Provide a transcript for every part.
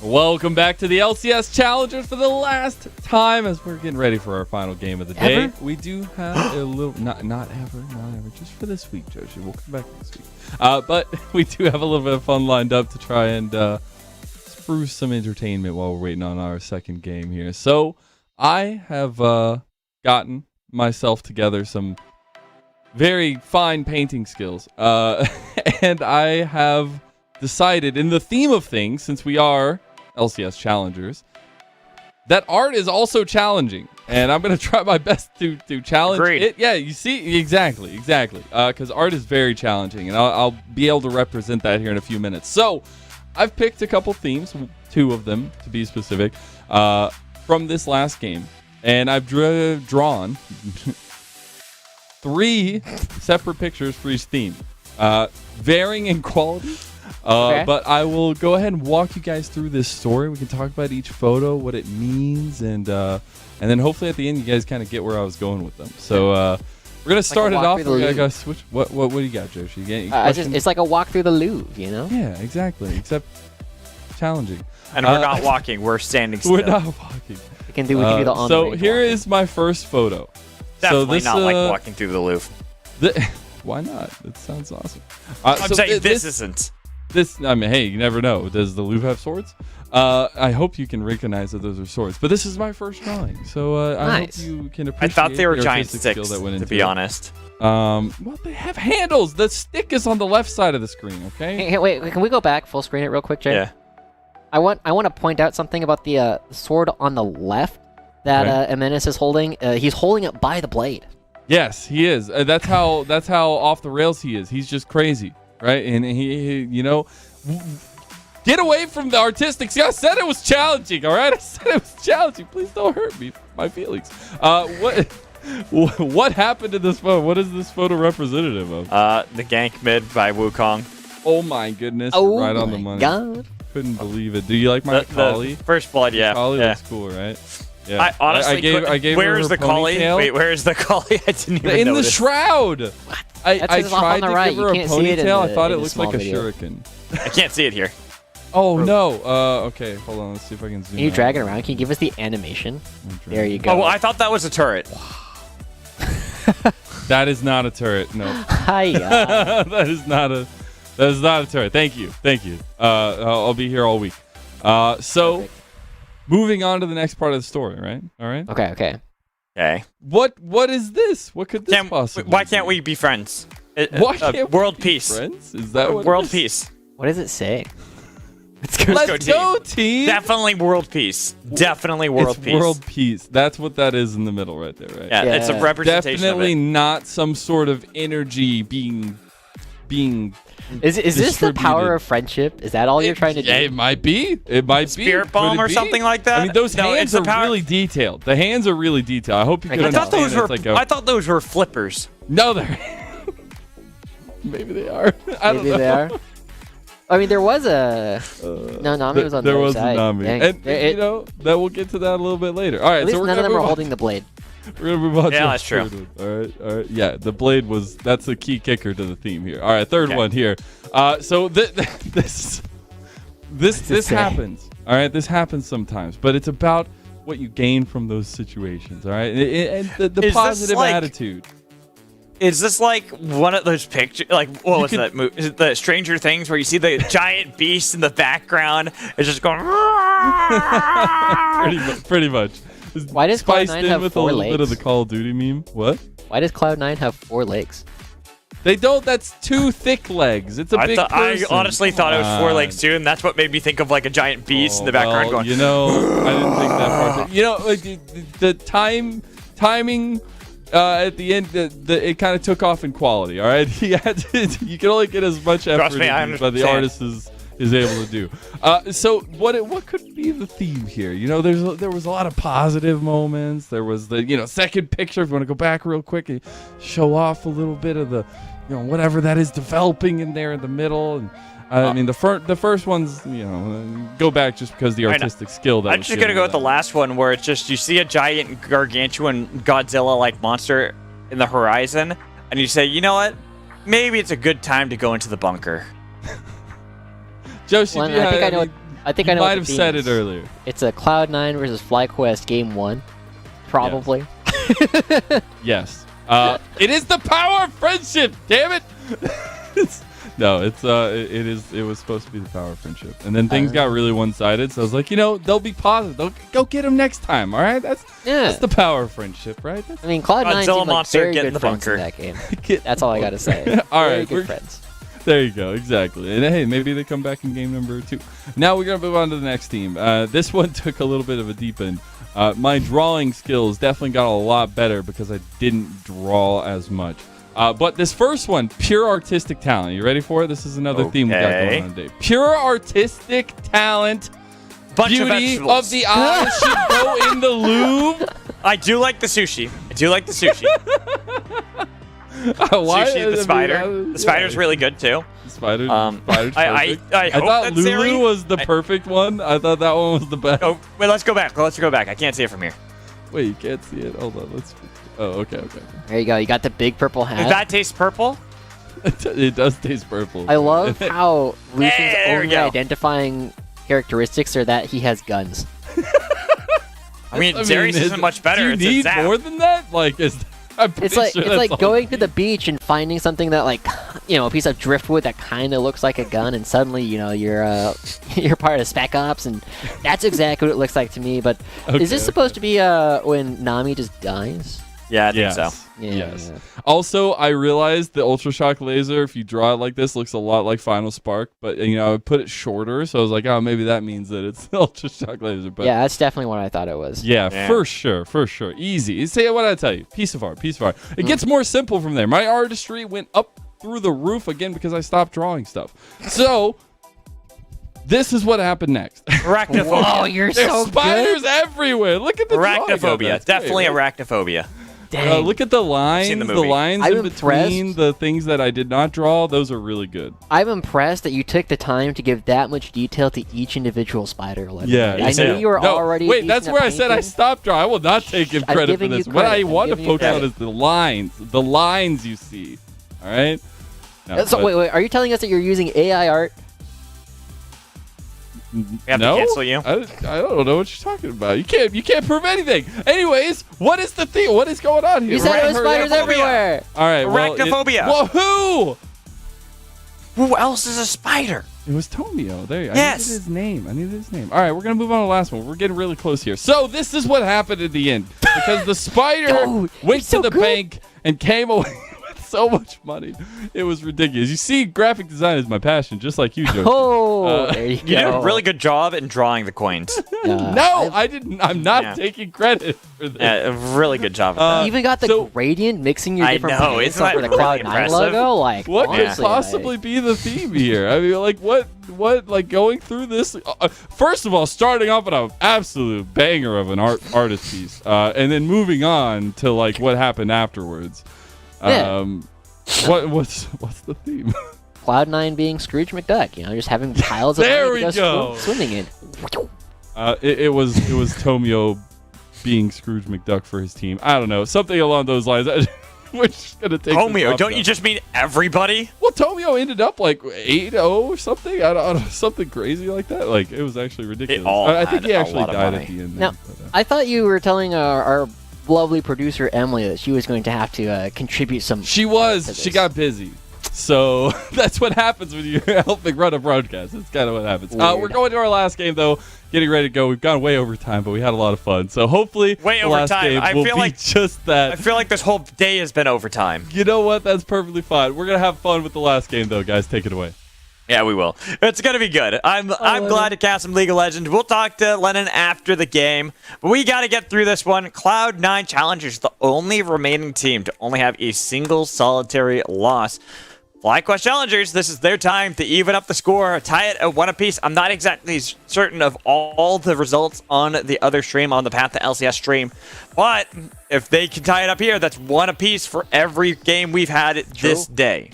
Welcome back to the LCS Challengers for the last time as we're getting ready for our final game of the day. Ever? We do have a little, not ever, just for this week, Joshi. We'll come back next week. But we do have a little bit of fun lined up to try and spruce some entertainment while we're waiting on our second game here. So I have gotten myself together some very fine painting skills. And I have decided, in the theme of things, since we are LCS Challengers, that art is also challenging, and I'm going to try my best to challenge it. Yeah, you see, exactly. Because art is very challenging, and I'll be able to represent that here in a few minutes. So I've picked a couple themes, 2 of them to be specific, from this last game, and I've drawn 3 separate pictures for each theme, varying in quality. Okay. But I will go ahead and walk you guys through this story. We can talk about each photo, what it means, and then hopefully at the end you guys kind of get where I was going with them. So we're gonna start it off. We're gonna switch. What do you got, Joshi? It's like a walk through the Louvre, you know? Yeah, exactly. Except challenging. And we're not walking. We're standing still. We're not walking. We can do the on the So range here walking. is my first photo. Definitely so this, not like walking through the Louvre. Why not? That sounds awesome. I'm saying this isn't. I mean, hey, you never know. Does the Louvre have swords? I hope you can recognize that those are swords. But this is my first drawing, so I hope you can appreciate. I thought they were the giant artistic skill sticks, that went to into be it. honest. Well, they have handles. The stick is on the left side of the screen. Okay. Hey, wait, can we go back full screen it real quick, Jay? Yeah. I want to point out something about the sword on the left that Amenis is holding. He's holding it by the blade. Yes, he is. That's how off the rails he is. He's just crazy, right? And he you know. Get away from the artistic skill. I said it was challenging, all right? I said it was challenging. Please don't hurt me, my feelings. What happened to this photo? What is this photo representative of? The gank mid by Wukong. Oh my goodness! Oh right on my the money. God. Couldn't believe it. Do you like my collie? The first blood, yeah. Collie yeah. looks cool, right? Yeah. I honestly, I gave where's her the collie? ponytail. Wait, where's the collie? I didn't even in notice. the shroud. What? I That's off tried on the to right. give her You a can't see it in ponytail. I the- thought in it the looked small like a video. shuriken. I can't see it here. Oh no. Okay, hold on. Let's see if I can zoom. Can you out. drag it around? Can you give us the animation? There you go. Oh, well, I thought that was a turret. That is not a turret. No. Hiya. that is not a turret. Thank you. I'll be here all week. So Perfect. moving on to the next part of the story, right? All right. Okay. Okay. What is this? What could this possibly Why can't be? we be friends? Why can't we world be peace. friends? Is that what it world is? peace? What does it say? Let's go, team. Definitely world peace. Definitely world It's peace. world peace. That's what that is in the middle right there, right? Yeah, it's a Yeah. representation Definitely of it. not some sort of energy being Is this the power distributed. of friendship? Is that all you're trying to do? Yeah, it might be. It might be. Spirit bomb Could it or be? something like that? I mean, those No, hands it's the are power- really detailed. The hands are really detailed. I hope you can I I thought understand. those were. It's like I thought those were flippers. no, they're. Maybe they are. I don't Maybe know. they are. I mean, there was a. No, Nami was on the there other was side. a Nami. Dang. And, you know, that we'll get to that a little bit later. All right, At least so we're none gonna of them are move on. holding the blade. We're gonna move on. Yeah, to that's the true. third one. All right. Yeah, the blade was. That's the key kicker to the theme here. All right, third Okay. one here. So this say? happens. All right, this happens sometimes, but it's about what you gain from those situations. All right, and the Is this positive like- attitude. Is this like one of those pictures? Like, what was that movie? Is it the Stranger Things where you see the giant beast in the background? It's just going. pretty much. Why does Spiced Cloud9 in have with 4 a little bit of legs? the Call of Duty meme? What? Why does Cloud9 have 4 legs? They don't. That's 2 thick legs. It's a big I person. honestly thought it was 4 Come legs on. too, and that's what made me think of like a giant beast in the background well, going. You know, I didn't think that part. You know, like, the timing at the end, it kind of took off in quality. All right, he had to, you can only get as much effort me, I as the understand. artist is able to do. So what could be the theme here? You know, there was a lot of positive moments. There was the second picture. If you want to go back real quick and show off a little bit of the whatever that is developing in there in the middle. And I mean the first one's go back just because the artistic skill. That I'm was just gonna given go to with the that. last one where it's just you see a giant gargantuan Godzilla-like monster in the horizon, and you say, you know what? Maybe it's a good time to go into the bunker. Joshi, Well, do you I think have I know. any- I think You I know might what have the theme said is. it earlier. It's a Cloud9 versus FlyQuest Game 1. Probably. Yes. It is the power of friendship. Damn it. It was supposed to be the power of friendship, and then things got really one-sided. So I was like, they'll be positive. They'll go get them next time. All right, that's the power of friendship, right? I mean, Cloud9 seemed like very get in good the friends bunker. in that game. That's all I gotta say. All very right, good friends. There you go, exactly. And hey, maybe they come back in game number 2. Now we're gonna move on to the next team. This one took a little bit of a deep end. My drawing skills definitely got a lot better because I didn't draw as much. But this first one, pure artistic talent. You ready for it? This is another theme we got going on today. Pure artistic talent. Bunch Beauty of vegetables. of the eyes should go in the Louvre. I do like the sushi. Why? Sushi, the spider. The spider's really good too. The spider's I perfect. hope thought that's Lulu Siri. was the perfect one. I thought that one was the best. Oh, wait, let's go back. I can't see it from here. Wait, you can't see it. Hold on. Oh, okay. There you go. You got the big purple hat. Does that taste purple? It does taste purple. I love how Lucian's There we only go. identifying characteristics are that he has guns. I mean, Darius isn't much better. Do you It's a need zap. more than that? Like, I'm pretty It's like sure it's that's like all going you to the beach and finding something that a piece of driftwood that kind of looks like a gun, and suddenly you're you're part of Spec Ops, and that's exactly what it looks like to me. But is this supposed to be when Nami just dies? Yeah, I think so. Yeah, Yes. yeah. Also, I realized the Ultra Shock laser, if you draw it like this, looks a lot like Final Spark, but I would put it shorter, so I was like, oh, maybe that means that it's the Ultra Shock laser. But Yeah, that's definitely what I thought it was. yeah, for sure. Easy. Say what I tell you. Piece of art. It gets more simple from there. My artistry went up through the roof again because I stopped drawing stuff. So this is what happened next. Arachnophobia. Oh, you're There's so spiders good. everywhere. Look at the drawing of that. Arachnophobia. That's Definitely great, right? arachnophobia. Dang. Look at the lines. Seen the The movie. lines I'm in between impressed. the things that I did not draw. Those are really good. I'm impressed that you took the time to give that much detail to each individual spider. Yeah, I too. knew you were No, already. wait, that's decent where at I said I painting. stopped drawing. I will not take him I'm credit for giving this. you What I credit. I'm want to giving you focus on credit. is the lines. The lines you see. All right. No, So but- wait, are you telling us that you're using AI art? We have no? to cancel you. I don't know what you're talking about. You can't prove anything. Anyways, what is the thing? What is going on here? You said there was spiders Arachnophobia. everywhere. All right. Arachnophobia. Well, who? Who else is a spider? It was Tomio. There you go. Yes. I needed his name. All right, we're going to move on to the last one. We're getting really close here. So this is what happened at the end. Because the spider Dude, went he's so to the good. bank and came away with so much money. It was ridiculous. You see, graphic design is my passion, just like you, Joe. Oh, there you You did go. a really good job in drawing the coins. No, I didn't. I'm not Yeah. taking credit for this. Yeah, a really good job at Uh, that. You even got the So- gradient mixing your I different know, paints isn't that over the really Cloud9 impressive? logo. Like, What could honestly, possibly be the theme here? I mean, like, what, like, going through this? First of all, starting off with an absolute banger of an artist piece, and then moving on to like what happened afterwards. Yeah. What's the theme? Cloud9 being Scrooge McDuck, just having piles of There money to we go. swimming in. It was Tomio being Scrooge McDuck for his team. I don't know, something along those lines. We're just gonna take Tomio, this don't off you now. just mean everybody? Well, Tomio ended up like 8-0 or something. I don't know, something crazy like that. Like, it was actually ridiculous. all I think had he a actually lot of died money. at the end. Now, there, but, I thought you were telling our lovely producer Emily that she was going to have to contribute some. she to this. got busy. So that's what happens when you're helping run a broadcast. That's kind of what happens. Weird. We're going to our last game, though. Getting ready to go. We've gone way over time, but we had a lot of fun. So hopefully Way the over last time. game I will feel be like- just that. I feel like this whole day has been overtime. You know what? That's perfectly fine. We're going to have fun with the last game, though, guys. Take it away. Yeah, we will. It's gonna be good. I'm glad to cast some League of Legends. We'll talk to Lennon after the game, but we got to get through this one. Cloud9 Challengers, the only remaining team to only have a single solitary loss. FlyQuest Challengers, this is their time to even up the score, tie it at 1 apiece. I'm not exactly certain of all the results on the other stream, on the Path to LCS stream, but if they can tie it up here, that's 1 apiece for every game we've had this day.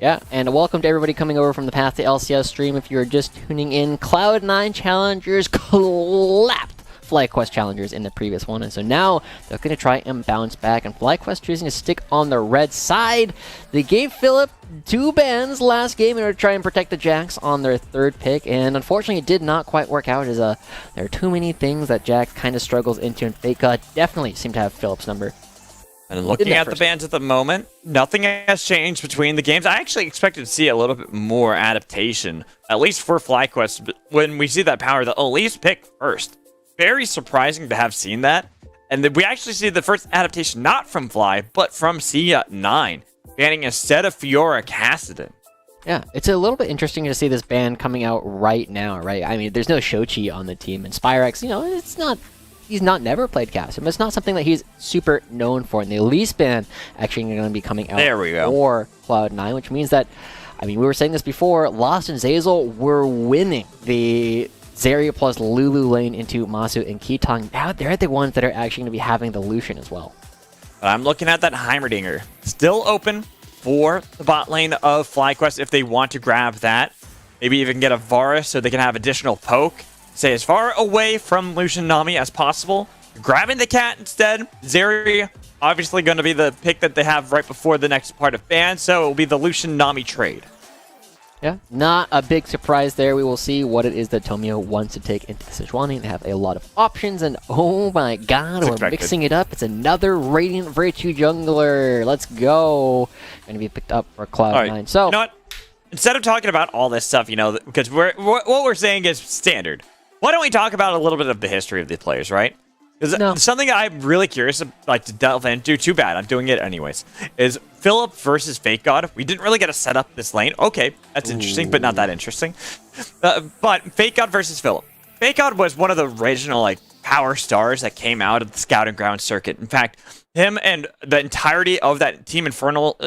Yeah, and welcome to everybody coming over from the Path to LCS stream. If you're just tuning in, Cloud9 Challengers clapped FlyQuest Challengers in the previous one, and so now they're going to try and bounce back, and FlyQuest choosing to stick on the red side. They gave Philip 2 bans last game in order to try and protect the Jax on their 3rd pick, and unfortunately it did not quite work out, as there are too many things that Jax kind of struggles into, and Fake God definitely seemed to have Philip's number. And looking at the bans at the moment, nothing has changed between the games. I actually expected to see a little bit more adaptation, at least for FlyQuest, but when we see that power, the Elise pick first. Very surprising to have seen that. And then we actually see the first adaptation not from Fly, but from C9, banning instead of Fiora Kassadin. Yeah, it's a little bit interesting to see this ban coming out right now, right? I mean, there's no Shochi on the team, and Spyrex, you know, he's not never played Kassadin, but it's not something that he's super known for. And the Elise ban actually going to be coming out for Cloud9, which means that, I mean, we were saying this before, Lost and Zeyzal were winning the Zarya plus Lulu lane into Masu and Keetong. Now they're the ones that are actually going to be having the Lucian as well. But I'm looking at that Heimerdinger. Still open for the bot lane of FlyQuest if they want to grab that. Maybe even get a Varus so they can have additional poke. Stay as far away from Lucian Nami as possible. Grabbing the cat instead. Zarya obviously going to be the pick that they have right before the next part of ban, so it will be the Lucian Nami trade. Yeah, not a big surprise there. We will see what it is that Tomio wants to take into the Sejuani. They have a lot of options, and oh my god, we're mixing it up. It's another Radiant Virtue jungler. Let's go. Going to be picked up for Cloud9. Right. So, you know what? Instead of talking about all this stuff, you know, because what we're saying is standard, why don't we talk about a little bit of the history of the players, right? Because something I'm really curious to delve into, too bad, I'm doing it anyways, is Philip versus Fake God. We didn't really get to set up this lane. Okay, that's interesting, but not that interesting. But Fake God versus Philip. Fake God was one of the original power stars that came out of the Scouting Ground circuit. In fact, him and the entirety of that Team Infernal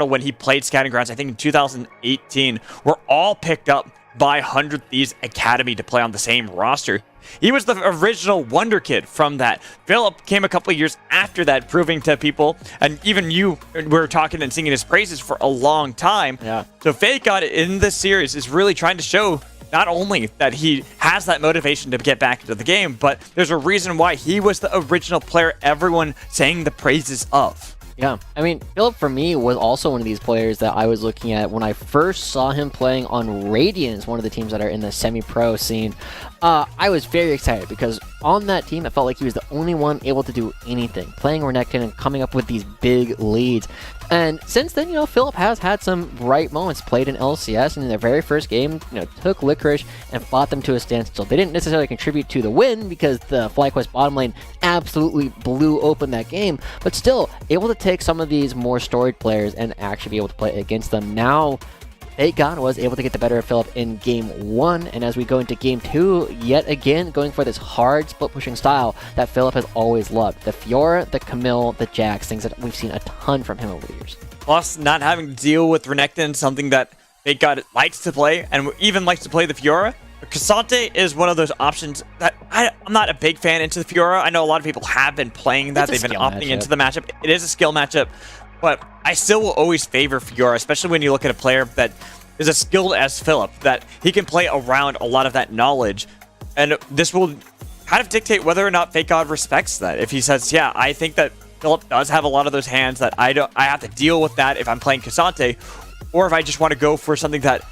when he played Scouting Grounds, I think in 2018, were all picked up by 100 Thieves Academy to play on the same roster. He was the original Wonder Kid from that. Philip came a couple of years after that, proving to people, and even you were talking and singing his praises for a long time. Yeah. So Fake God in this series is really trying to show not only that he has that motivation to get back into the game, but there's a reason why he was the original player everyone sang the praises of. Yeah, I mean, Philip for me was also one of these players that I was looking at when I first saw him playing on Radiance, one of the teams that are in the semi-pro scene. I was very excited because on that team, it felt like he was the only one able to do anything, playing Renekton and coming up with these big leads. And since then, you know, Philip has had some bright moments, played in LCS, and in their very first game, you know, took Licorice and fought them to a standstill. They didn't necessarily contribute to the win because the FlyQuest bottom lane absolutely blew open that game, but still able to take some of these more storied players and actually be able to play against them. Now, Fake God was able to get the better of Philip in Game 1, and as we go into Game 2, yet again going for this hard split-pushing style that Philip has always loved. The Fiora, the Camille, the Jax, things that we've seen a ton from him over the years. Plus, not having to deal with Renekton, something that Fake God likes to play, and even likes to play the Fiora. Cassante is one of those options that I'm not a big fan into the Fiora. I know a lot of people have been playing that. They've been opting into the matchup. It is a skill matchup. But I still will always favor Fiora, especially when you look at a player that is as skilled as Philip, that he can play around a lot of that knowledge. And this will kind of dictate whether or not Fake God respects that. If he says, yeah, I think that Philip does have a lot of those hands that I have to deal with that if I'm playing Cassante, or if I just want to go for something that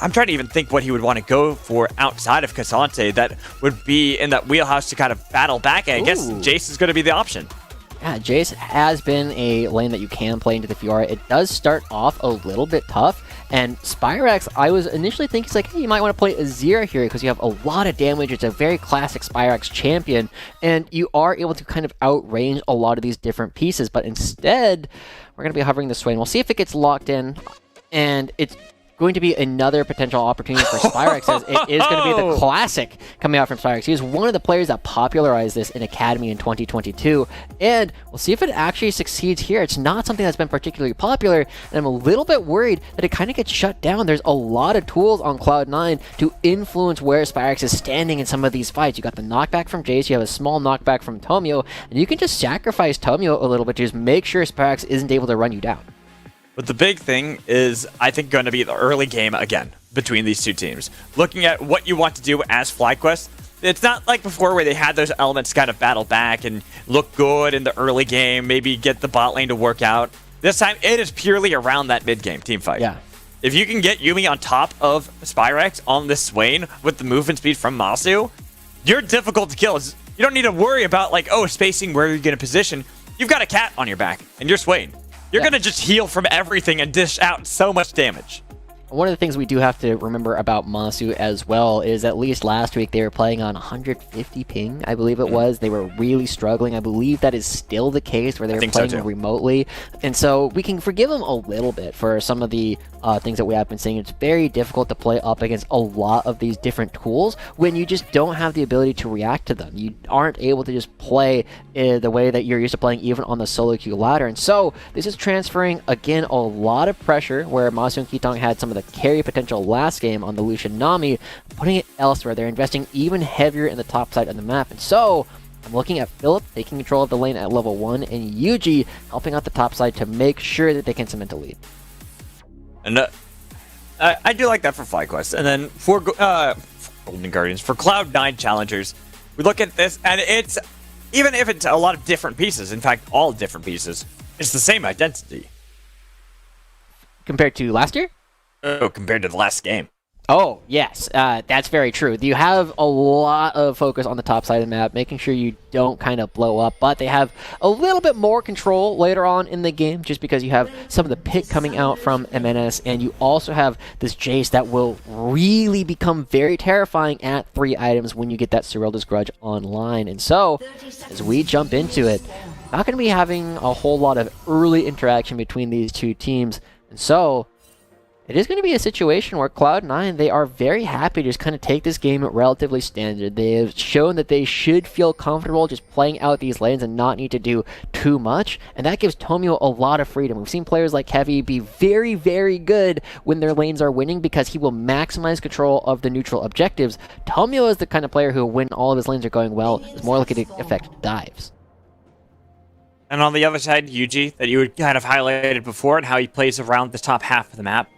I'm trying to even think what he would want to go for outside of Cassante that would be in that wheelhouse to kind of battle back. And I guess Jace is going to be the option. Yeah, Jace has been a lane that you can play into the Fiora. It does start off a little bit tough, and Spyrex, I was initially thinking, like, hey, you might want to play Azira here because you have a lot of damage. It's a very classic Spyrex champion, and you are able to kind of outrange a lot of these different pieces, but instead, we're going to be hovering the Swain. We'll see if it gets locked in, and it's going to be another potential opportunity for Spyrex, as it is going to be the classic coming out from Spyrex. He is one of the players that popularized this in Academy in 2022, and we'll see if it actually succeeds here. It's not something that's been particularly popular, and I'm a little bit worried that it kind of gets shut down. There's a lot of tools on Cloud9 to influence where Spyrex is standing in some of these fights. You got the knockback from Jace, you have a small knockback from Tomio, and you can just sacrifice Tomio a little bit to just make sure Spyrex isn't able to run you down. But the big thing is, I think, going to be the early game again between these two teams. Looking at what you want to do as FlyQuest, It's not like before where they had those elements kind of battle back and look good in the early game, maybe get the bot lane to work out. This time, it is purely around that mid-game team fight. Yeah. If you can get Yuumi on top of Spyrex on this Swain with the movement speed from Masu, you're difficult to kill. You don't need to worry about, like, spacing where you're going to position. You've got a cat on your back, and you're Swain. You're going to just heal from everything and dish out so much damage. One of the things we do have to remember about Masu as well is at least last week they were playing on 150 ping, I believe it was. They were really struggling. I believe that is still the case where they were playing remotely. And so we can forgive them a little bit for some of the things that we have been seeing. It's very difficult to play up against a lot of these different tools when you just don't have the ability to react to them. You aren't able to just play the way that you're used to playing even on the solo queue ladder. And so this is transferring, again, a lot of pressure where Masu and Kitong had some of the carry potential last game on the Lucian Nami, putting it elsewhere. They're investing even heavier in the top side of the map. And so I'm looking at Philip taking control of the lane at level 1 and Yuji helping out the top side to make sure that they can cement a lead. And I do like that for FlyQuest. And then for Golden Guardians, for Cloud9 Challengers, we look at this and it's, even if it's a lot of different pieces, in fact, all different pieces, it's the same identity. Compared to last year? Oh, compared to the last game. Oh, yes, that's very true. You have a lot of focus on the top side of the map, making sure you don't kind of blow up, but they have a little bit more control later on in the game, just because you have some of the pick coming out from MNS, and you also have this Jace that will really become very terrifying at 3 items when you get that Serylda's Grudge online. And so, as we jump into it, not going to be having a whole lot of early interaction between these two teams, and so it is going to be a situation where Cloud9, they are very happy to just kind of take this game relatively standard. They have shown that they should feel comfortable just playing out these lanes and not need to do too much, and that gives Tomio a lot of freedom. We've seen players like Heavy be very, very good when their lanes are winning because he will maximize control of the neutral objectives. Tomio is the kind of player who, when all of his lanes are going well, is more likely to affect dives. And on the other side, Yuji, that you had kind of highlighted before, and how he plays around the top half of the map.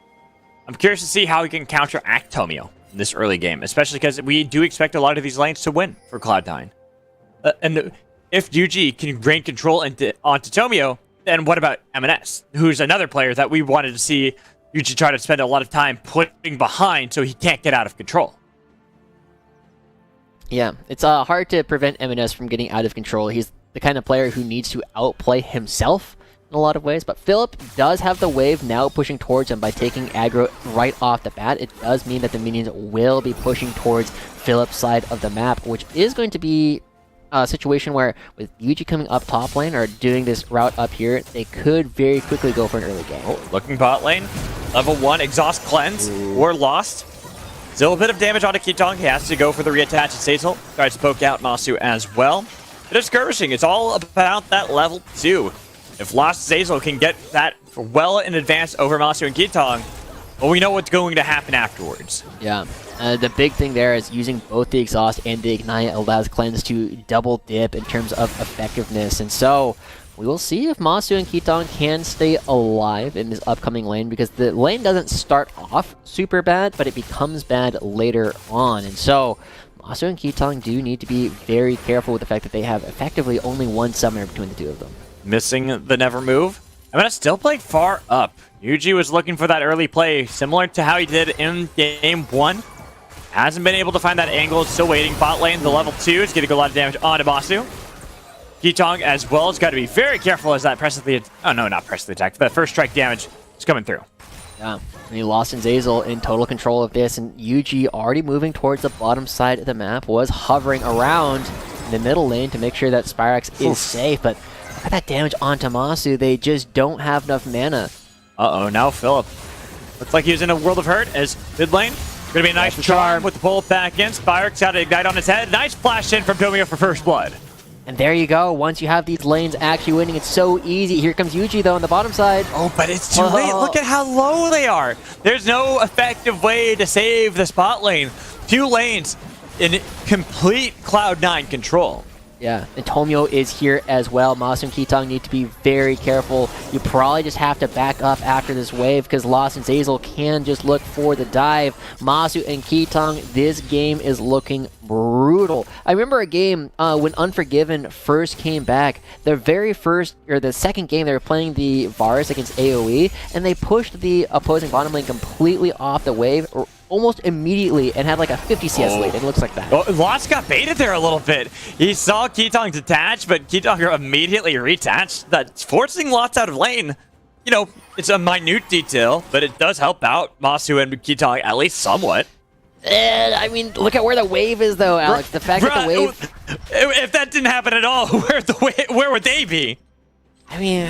I'm curious to see how he can counteract Tomio in this early game, especially because we do expect a lot of these lanes to win for Cloud9. If Yuji can gain control onto Tomio, then what about MNS, who's another player that we wanted to see Yuji try to spend a lot of time putting behind so he can't get out of control? Yeah, it's hard to prevent MNS from getting out of control. He's the kind of player who needs to outplay himself in a lot of ways, but Philip does have the wave now pushing towards him by taking aggro right off the bat. It does mean that the minions will be pushing towards Philip's side of the map, which is going to be a situation where with Yuji coming up top lane or doing this route up here, they could very quickly go for an early game. Oh, looking bot lane. Level 1, exhaust cleanse. We're lost. Still a bit of damage onto Kitong. He has to go for the reattach at Sazel. Tries to poke out Masu as well. Bit of skirmishing. It's all about that level 2. If Lost Zazel can get that well in advance over Masu and Kitong, well, we know what's going to happen afterwards. Yeah. The big thing there is using both the exhaust and the ignite allows Cleanse to double dip in terms of effectiveness. And so we will see if Masu and Kitong can stay alive in this upcoming lane, because the lane doesn't start off super bad, but it becomes bad later on. And so Masu and Kitong do need to be very careful with the fact that they have effectively only one summoner between the two of them. Missing the never move. I'm gonna still play far up. Yuji was looking for that early play, similar to how he did in game 1. Hasn't been able to find that angle, still waiting. Bot lane, the level 2 is getting a lot of damage onto Masu. Kitong as well has got to be very careful as that presses the... Oh no, not press the attack. That first strike damage is coming through. Yeah, I mean, Lost and Zazel in total control of this, and Yuji already moving towards the bottom side of the map, was hovering around in the middle lane to make sure that Spyrex is safe, but look at that damage onto Masu. They just don't have enough mana. Uh-oh, now Philip. Looks like he was in a world of hurt as mid lane. Gonna be a nice charm with the pull back in. Spyrex got to ignite on his head. Nice flash in from Tomio for first blood. And there you go. Once you have these lanes actually winning, it's so easy. Here comes Yuji, though, on the bottom side. Oh, but it's too late. Look at how low they are. There's no effective way to save the spot lane. 2 lanes in complete Cloud9 control. Yeah, and Tomio is here as well. Masu and Kitong need to be very careful. You probably just have to back up after this wave because Lost and Zazel can just look for the dive. Masu and Kitong, this game is looking brutal brutal. I remember a game when Unforgiven first came back. The second game, they were playing the Varus against AoE, and they pushed the opposing bottom lane completely off the wave almost immediately and had like a 50 CS lead. It looks like that. Oh, Lost got baited there a little bit. He saw Ketong detach, but Ketong immediately retached. That's forcing Lost out of lane. You know, it's a minute detail, but it does help out Masu and Ketong at least somewhat. I mean, look at where the wave is, though, Alex. The fact that the wave... If that didn't happen at all, where would they be? I mean,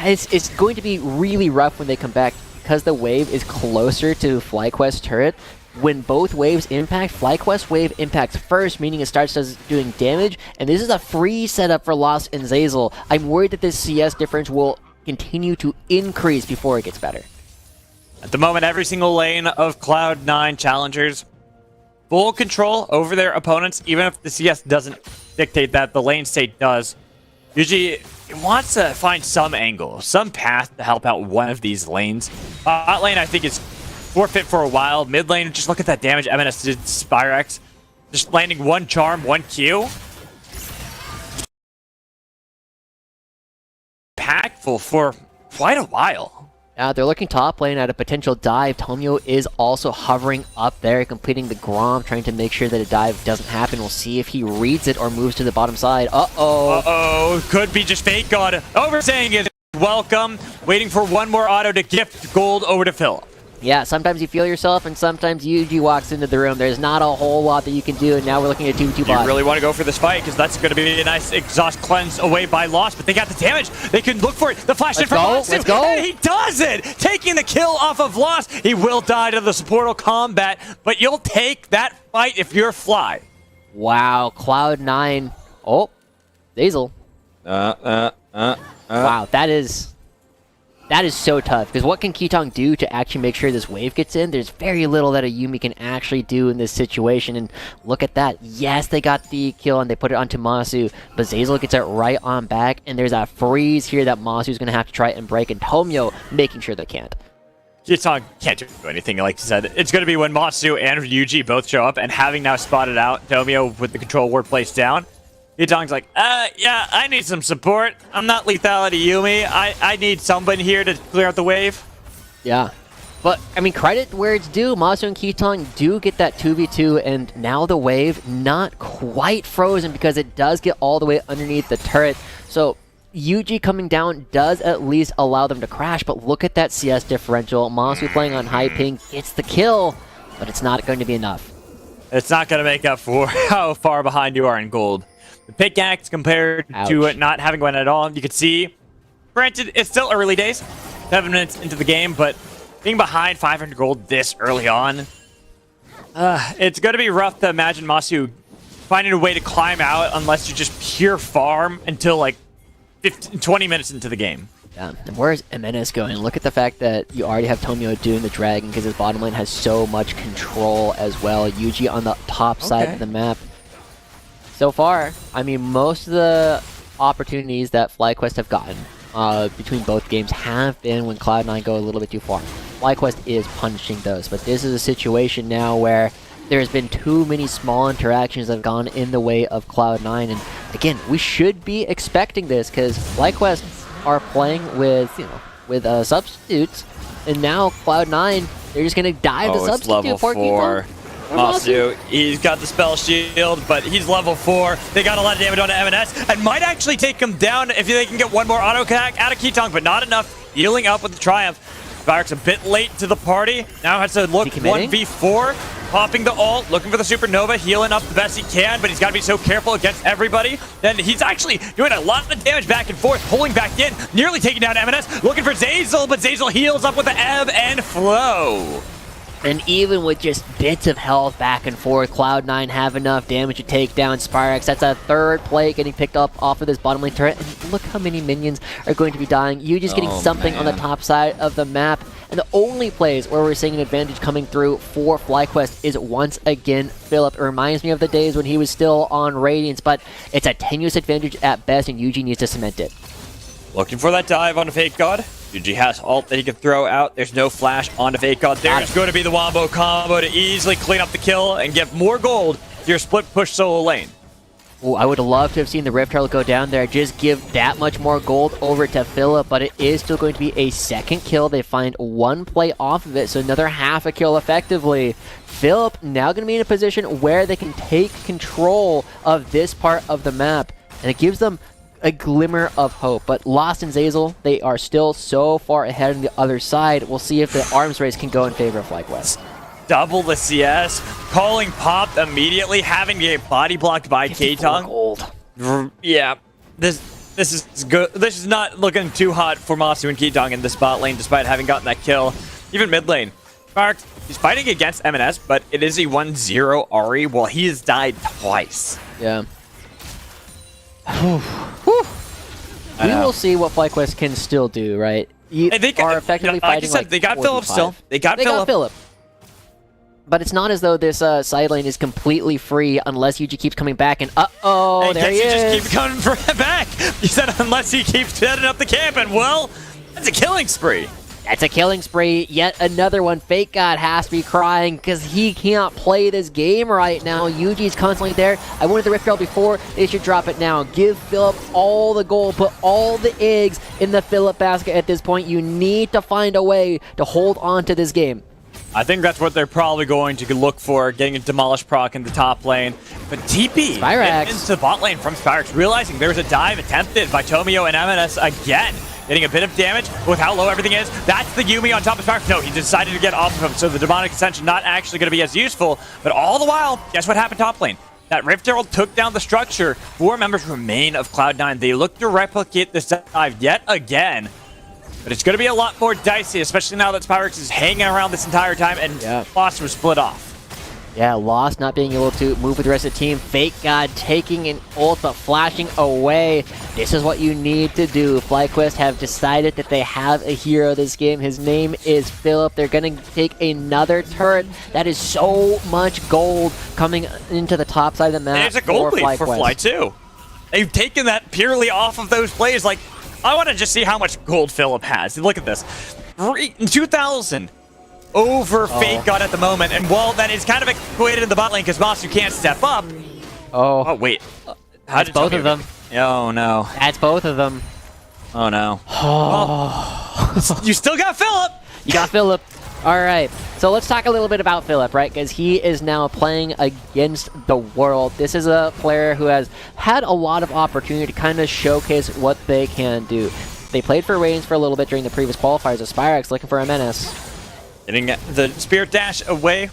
it's going to be really rough when they come back because the wave is closer to FlyQuest turret. When both waves impact, FlyQuest wave impacts first, meaning it starts doing damage, and this is a free setup for Lost and Zeyzal. I'm worried that this CS difference will continue to increase before it gets better. At the moment, every single lane of Cloud9 challengers, full control over their opponents, even if the CS doesn't dictate that, the lane state does. Usually, it wants to find some angle, some path to help out one of these lanes. Bot lane, I think, is forfeit for a while. Mid lane, just look at that damage MNS did Spyrex. Just landing one charm, one Q. Impactful for quite a while. They're looking top lane at a potential dive. Tomio is also hovering up there, completing the Grom, trying to make sure that a dive doesn't happen. We'll see if he reads it or moves to the bottom side. Uh-oh. Could be just Fake God oversaying it. Welcome. Waiting for one more auto to gift gold over to Phil. Yeah, sometimes you feel yourself, and sometimes UG walks into the room. There's not a whole lot that you can do, and now we're looking at 2v2 bot. You really want to go for this fight, because that's going to be a nice exhaust cleanse away by Lost, but they got the damage. They can look for it. The flash in from Masu. Let's go. And he does it! Taking the kill off of Lost. He will die to the supportal combat, but you'll take that fight if you're Fly. Wow, Cloud9. Oh, Zeyzal. Wow, that is so tough, because what can Ketong do to actually make sure this wave gets in? There's very little that a Yuumi can actually do in this situation, and look at that. Yes, they got the kill, and they put it onto Masu, but Zeyzal gets it right on back, and there's a freeze here that Masu's going to have to try and break, and Tomio making sure they can't. Ketong can't do anything, like you said. It's going to be when Masu and Yuji both show up, and having now spotted out Tomio with the control ward placed down, Ketong's like, yeah, I need some support. I'm not lethality Yuumi. I need someone here to clear out the wave. Yeah. But, I mean, credit where it's due. Masu and Ketong do get that 2v2, and now the wave not quite frozen because it does get all the way underneath the turret. So, UG coming down does at least allow them to crash, but look at that CS differential. Masu playing on high ping gets the kill, but it's not going to be enough. It's not going to make up for how far behind you are in gold. The pickaxe compared to it not having one at all, you can see, granted, it's still early days, 7 minutes into the game, but being behind 500 gold this early on, it's going to be rough to imagine Masu finding a way to climb out unless you just pure farm until like 20 minutes into the game. Yeah, and where's MNS going? Look at the fact that you already have Tomio doing the dragon because his bottom lane has so much control as well. Yuji on the top side of the map. So far, I mean, most of the opportunities that FlyQuest have gotten between both games have been when Cloud9 go a little bit too far. FlyQuest is punishing those, but this is a situation now where there's been too many small interactions that have gone in the way of Cloud9, and again, we should be expecting this because FlyQuest are playing with, with substitutes, and now Cloud9, they're just gonna dive the substitute for Ketong. Masu, he's got the spell shield, but he's level 4. They got a lot of damage onto MNS, and might actually take him down if they can get one more auto attack out of Ketong, but not enough. Healing up with the Triumph. Spyrex a bit late to the party. Now has to look 1v4. Popping the ult, looking for the supernova, healing up the best he can, but he's got to be so careful against everybody. Then he's actually doing a lot of damage back and forth, pulling back in, nearly taking down MNS, looking for Zeyzal, but Zeyzal heals up with the ebb and flow. And even with just bits of health back and forth, Cloud9 have enough damage to take down Spyrex. That's a third plate getting picked up off of this bottom lane turret. And look how many minions are going to be dying. You just getting something on the top side of the map. And the only plays where we're seeing an advantage coming through for FlyQuest is once again Philip. It reminds me of the days when he was still on Radiance, but it's a tenuous advantage at best, and UG needs to cement it. Looking for that dive on a Fake God. UG has ult that he can throw out. There's no flash onto Fake God. There's going to be the wombo combo to easily clean up the kill and get more gold your split push solo lane. Ooh, I would love to have seen the Rift Herald go down there, just give that much more gold over to Philip, but it is still going to be a second kill. They find one play off of it, so another half a kill effectively. Philip now going to be in a position where they can take control of this part of the map, and it gives them a glimmer of hope. But Lost and Zazel, they are still so far ahead on the other side. We'll see if the arms race can go in favor of FlyQuest. Double the CS, calling pop immediately, having to get body blocked by K-Tong. Yeah, this is good. This is not looking too hot for Masu and K-Tong in the spot lane, despite having gotten that kill. Even mid lane, Sparks, he's fighting against M&S, but it is a 1-0 Ari. Well, he has died twice. Yeah. We will see what FlyQuest can still do, right? They are effectively fighting like they got Philip still. They got Philip. But it's not as though this side lane is completely free unless Yuji keeps coming back, and uh-oh, there he is. Just keep coming back. You said unless he keeps setting up the camp, and well, that's a killing spree. That's a killing spree. Yet another one. Fake God has to be crying because he can't play this game right now. Yuji's constantly there. I wanted the Rift Herald before. They should drop it now. Give Philip all the gold. Put all the eggs in the Philip basket at this point. You need to find a way to hold on to this game. I think that's what they're probably going to look for, getting a Demolish proc in the top lane. But TP into the bot lane from Spyrax, realizing there's a dive attempted by Tomio and M&S again. Getting a bit of damage with how low everything is. That's the Yuumi on top of Spyrax. No, he decided to get off of him, so the Demonic Ascension not actually going to be as useful. But all the while, guess what happened top lane? That Rift Herald took down the structure. 4 members remain of Cloud9. They look to replicate this dive yet again. But it's going to be a lot more dicey, especially now that Spyrax is hanging around this entire time and Lost was split off. Yeah, Lost not being able to move with the rest of the team. Fake God taking an ult but flashing away. This is what you need to do. FlyQuest have decided that they have a hero this game. His name is Philip. They're going to take another turret. That is so much gold coming into the top side of the map. There's a gold lead for Fly too. They've taken that purely off of those plays. Like, I want to just see how much gold Philip has. Look at this. 2,000 over Fake God at the moment. And while that is kind of equated in the bot lane because Masu can't step up. Oh, wait. That's both of them. Oh, no. That's both of them. Oh, no. Well, you still got Philip. You got Philip. All right. So let's talk a little bit about Philip, right? Because he is now playing against the world. This is a player who has had a lot of opportunity to kind of showcase what they can do. They played for Reigns for a little bit during the previous qualifiers of Spyrax, looking for a menace. Getting the Spirit Dash away.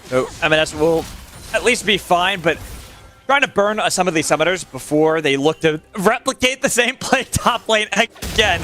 So M&S will at least be fine, but trying to burn some of these summoners before they look to replicate the same play top lane again.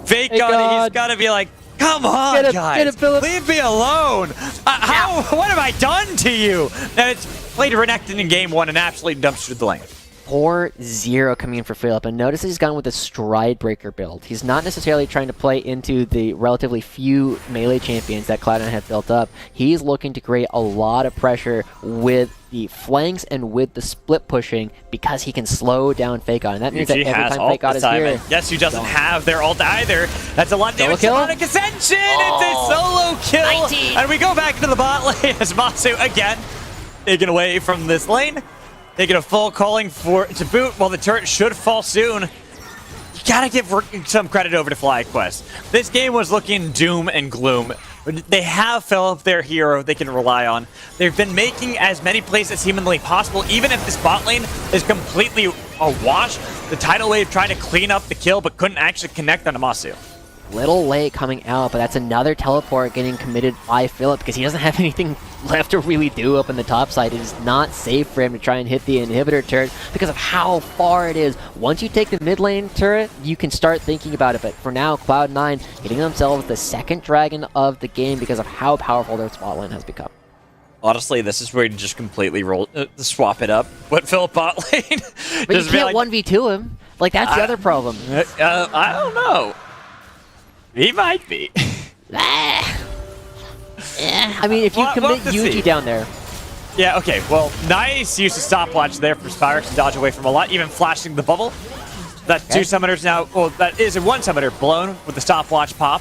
Fake God, he's got to be like, come on, guys, leave me alone. What have I done to you? And it's played Renekton in game 1 and absolutely dumpstered the lane. 4-0 coming in for Philip, and notice he's gone with a Stride Breaker build. He's not necessarily trying to play into the relatively few melee champions that Cloud9 have built up. He's looking to create a lot of pressure with the flanks and with the split pushing because he can slow down Fake God. And that means that every time Fake God is here... Yes, he doesn't have their ult either. That's a lot of damage. Demonic Ascension! It's a solo kill! 19. And we go back into the bot lane as Masu again taken away from this lane. Taking a full calling to boot while the turret should fall soon. You gotta give some credit over to FlyQuest. This game was looking doom and gloom. But they have Philip, their hero, they can rely on. They've been making as many plays as humanly possible, even if this bot lane is completely awash. The tidal wave trying to clean up the kill, but couldn't actually connect on Masu. Little late coming out, but that's another teleport getting committed by Philip because he doesn't have anything left to really do up in the top side. It is not safe for him to try and hit the inhibitor turret because of how far it is. Once you take the mid lane turret, you can start thinking about it, but for now, Cloud9 getting themselves the second dragon of the game because of how powerful their spot lane has become. Honestly, this is where you just completely swap it up. What Philip bot lane? But you can't 1v2 him. Like, that's the other problem. I don't know. He might be. I mean, if you commit Yuji down there. Yeah, okay. Well, nice use of stopwatch there for Spyrax to dodge away from a lot, even flashing the bubble. That two summoners now, well, that is a one summoner blown with the stopwatch pop.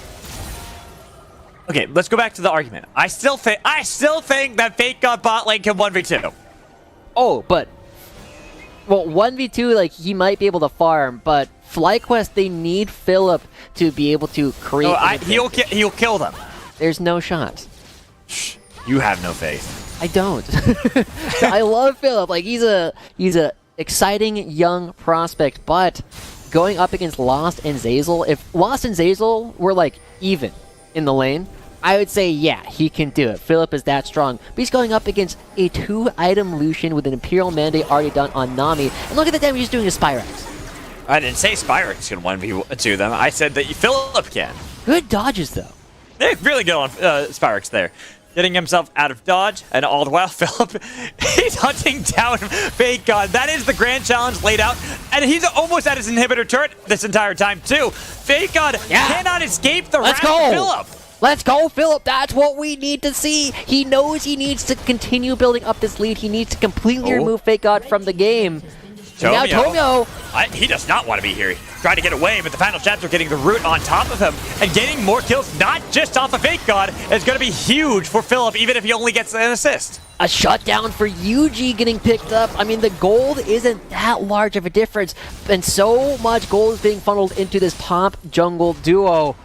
Okay, let's go back to the argument. I still think that Fake God bot lane can 1v2. Oh, but well, 1v2, like, he might be able to farm, but FlyQuest, they need Philip to be able to create. No, he'll kill them. There's no shot. You have no faith. I don't. I love Philip. Like, he's a exciting young prospect, but going up against Lost and Zazel, if Lost and Zazel were like even in the lane, I would say, yeah, he can do it. Philip is that strong. But he's going up against a 2-item Lucian with an Imperial Mandate already done on Nami. And look at the damage he's doing to Spyrex. I didn't say Spyrex can 1v2 them. I said that Philip can. Good dodges, though. They're really good on Spyrex there. Getting himself out of dodge, and all the while, Philip, he's hunting down Fake God. That is the grand challenge laid out, and he's almost at his inhibitor turret this entire time, too. Fake God cannot escape the wrath of Philip. Let's go, Philip. That's what we need to see. He knows he needs to continue building up this lead. He needs to completely remove Fake God from the game. Now Tomio. He does not want to be here. He's trying to get away, but the final chapter getting the root on top of him and getting more kills, not just off of Fake God, is going to be huge for Philip, even if he only gets an assist. A shutdown for UG getting picked up. I mean, the gold isn't that large of a difference, and so much gold is being funneled into this top jungle duo.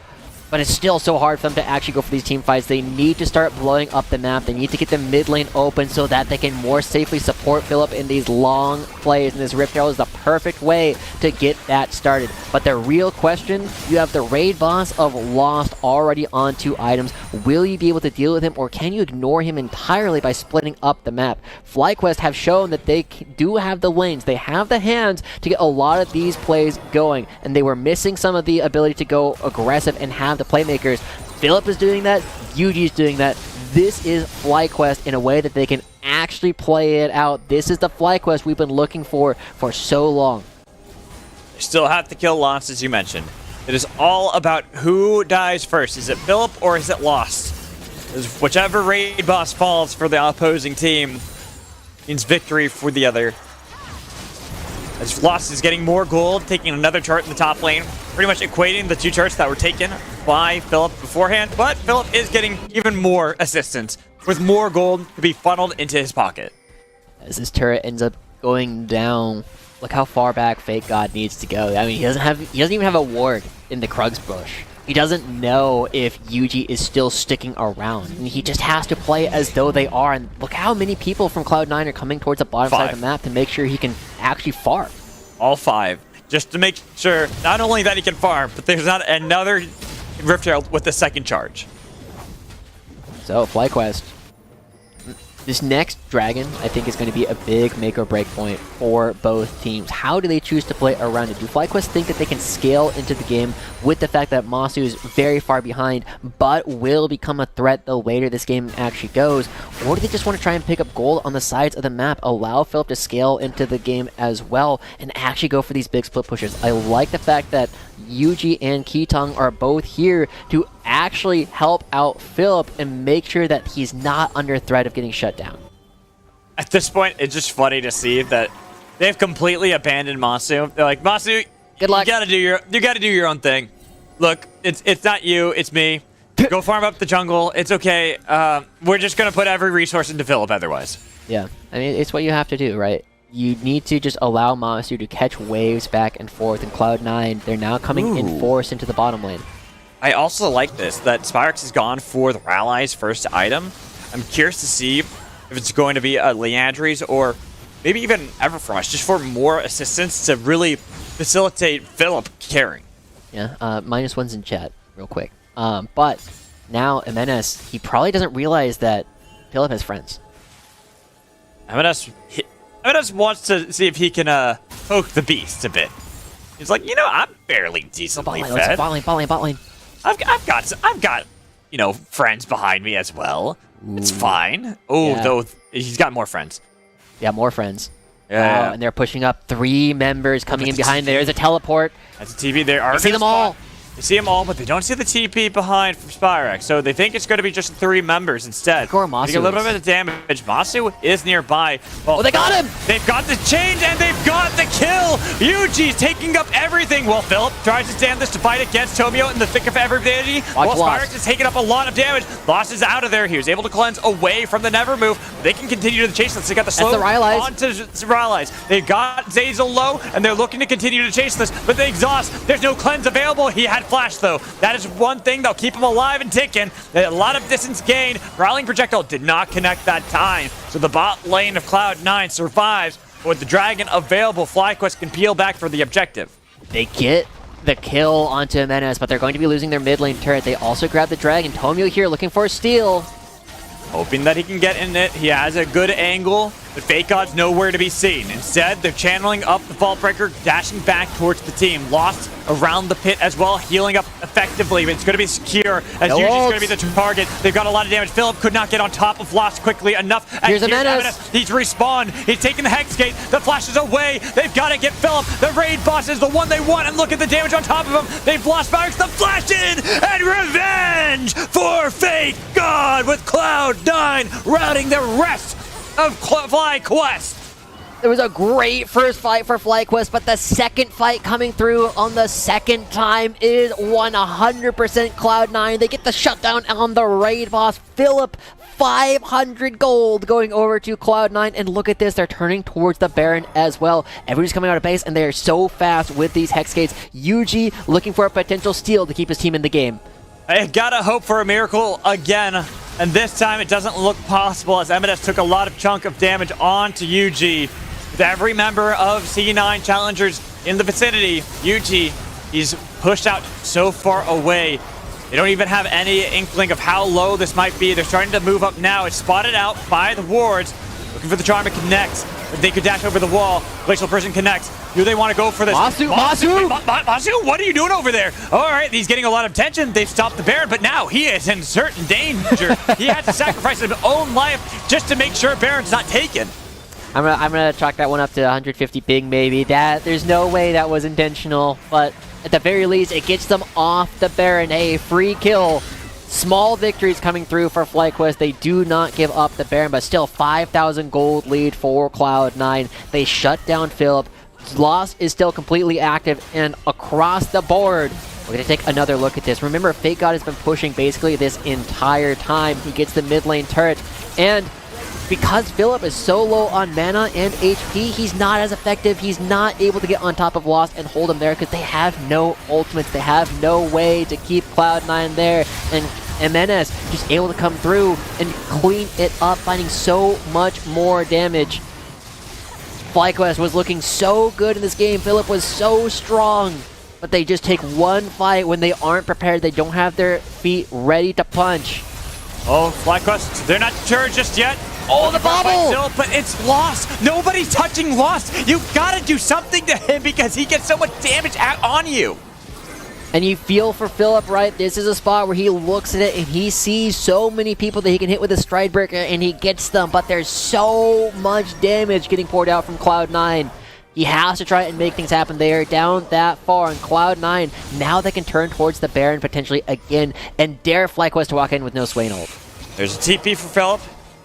But it's still so hard for them to actually go for these team fights. They need to start blowing up the map. They need to get the mid lane open so that they can more safely support Philip in these long plays. And this Rift Herald is the perfect way to get that started. But the real question, you have the raid boss of Lost already on 2 items. Will you be able to deal with him, or can you ignore him entirely by splitting up the map? FlyQuest have shown that they do have the lanes. They have the hands to get a lot of these plays going. And they were missing some of the ability to go aggressive and have the playmakers. Philip is doing that. UG is doing that. This is FlyQuest in a way that they can actually play it out. This is the FlyQuest we've been looking for so long. You still have to kill Lost, as you mentioned. It is all about who dies first. Is it Philip or is it Lost? Whichever raid boss falls for the opposing team means victory for the other. As Lost is getting more gold, taking another turret in the top lane, pretty much equating the 2 turrets that were taken by Philip beforehand, but Philip is getting even more assistance with more gold to be funneled into his pocket. As this turret ends up going down, look how far back Fake God needs to go. I mean, he doesn't even have a ward in the Krugs bush. He doesn't know if UG is still sticking around, and he just has to play as though they are. And look how many people from Cloud9 are coming towards the bottom side of the map to make sure he can actually farm. All 5, just to make sure not only that he can farm, but there's not another Rift Herald with the second charge. So FlyQuest, this next dragon, I think, is going to be a big make or break point for both teams. How do they choose to play around it? Do FlyQuest think that they can scale into the game with the fact that Masu is very far behind, but will become a threat the later this game actually goes? Or do they just want to try and pick up gold on the sides of the map, allow Philip to scale into the game as well, and actually go for these big split pushes? I like the fact that UG and Keetong are both here to actually help out Philip and make sure that he's not under threat of getting shut down. At this point, it's just funny to see that they've completely abandoned Masu. They're like, Masu, good luck. You gotta do your own thing. Look, it's not you, it's me. Go farm up the jungle. It's okay. We're just gonna put every resource into Philip otherwise. Yeah, I mean, it's what you have to do, right? You need to just allow Masu to catch waves back and forth. In Cloud9, they're now coming in force into the bottom lane. I also like this, that Spyrex has gone for the Rally's first item. I'm curious to see if it's going to be a Leandri's or maybe even Everfrost, just for more assistance to really facilitate Philip carrying. Yeah, -1's in chat, real quick. But now MNS, he probably doesn't realize that Philip has friends. MNS wants to see if he can poke the beast a bit. He's like, I'm barely decently fed. Bot lane. I've got friends behind me as well. Ooh. It's fine. Oh, yeah. Though he's got more friends. Yeah, more friends. Yeah. And they're pushing up 3 members coming in behind. There's a teleport. That's a TV. There are. I see them all. They see them all, but they don't see the TP behind from Spyrex, so they think it's going to be just 3 members instead. Or Masu. They get a little bit of damage. Masu is nearby. Oh, they got him! They've got the change, and they've got the kill! Yuji's taking up everything. Well, Philip tries to stand this to fight against Tomio in the thick of everything. Well, Spyrex is taking up a lot of damage. Lost is out of there. He was able to cleanse away from the Never Move. They can continue to the chase. They got the slow onto Rylai's. They've got Zeyzal low, and they're looking to continue to chase this, but they exhaust. There's no cleanse available. He had flash, though. That is one thing that'll keep him alive and ticking. A lot of distance gained. Rallying projectile did not connect that time. So the bot lane of Cloud9 survives. But with the dragon available, FlyQuest can peel back for the objective. They get the kill onto Jimenez, but they're going to be losing their mid lane turret. They also grab the dragon. Tomio here looking for a steal. Hoping that he can get in it. He has a good angle, but Fake God's nowhere to be seen. Instead, they're channeling up the Vault Breaker, dashing back towards the team. Lost around the pit as well, healing up effectively, but it's going to be secure as Yuji's going to be the target. They've got a lot of damage. Philip could not get on top of Lost quickly enough. Here's Jimenez. He's respawned. He's taking the Hex Gate. The flash is away. They've got to get Philip. The raid boss is the one they want, and look at the damage on top of him. They've lost Spyrex. The flash in, and revenge for Fake God with Cloud9 routing the rest of FlyQuest. It was a great first fight for FlyQuest, but the second fight coming through on the second time is 100% Cloud9. They get the shutdown on the raid boss. Philip, 500 gold going over to Cloud9, and look at this, they're turning towards the Baron as well. Everybody's coming out of base, and they are so fast with these Hex Gates. Yuji looking for a potential steal to keep his team in the game. I gotta hope for a miracle again, and this time it doesn't look possible as Emedes took a lot of chunk of damage onto Yuji. With every member of C9 Challengers in the vicinity, Yuji, he's pushed out so far away. They don't even have any inkling of how low this might be. They're starting to move up now. It's spotted out by the wards. Looking for the charm to connect. They could dash over the wall. Glacial Prison connects. Do they want to go for this? Masu! Masu, what are you doing over there? All right, he's getting a lot of attention. They've stopped the Baron, but now he is in certain danger. He had to sacrifice his own life just to make sure Baron's not taken. I'm gonna chalk that one up to 150 ping, maybe. There's no way that was intentional, but at the very least, it gets them off the Baron. Hey, free kill. Small victories coming through for FlyQuest. They do not give up the Baron, but still 5,000 gold lead for Cloud9. They shut down Philip. Lost is still completely active, and across the board, we're going to take another look at this. Remember, Fake God has been pushing basically this entire time. He gets the mid lane turret, and because Philip is so low on mana and HP, he's not as effective. He's not able to get on top of Lost and hold him there because they have no ultimates. They have no way to keep Cloud9 there. And Jimenez just able to come through and clean it up, finding so much more damage. FlyQuest was looking so good in this game. Philip was so strong. But they just take one fight when they aren't prepared. They don't have their feet ready to punch. Oh, FlyQuest, they're not sure just yet. Oh, the bubble! Still, but it's Lost. Nobody's touching Lost. You gotta do something to him because he gets so much damage on you. And you feel for Philip, right? This is a spot where he looks at it and he sees so many people that he can hit with a Stride Breaker and he gets them, but there's so much damage getting poured out from Cloud9. He has to try and make things happen. They are down that far on Cloud9. Now they can turn towards the Baron potentially again and dare FlyQuest to walk in with no Swain ult. There's a TP for Philip.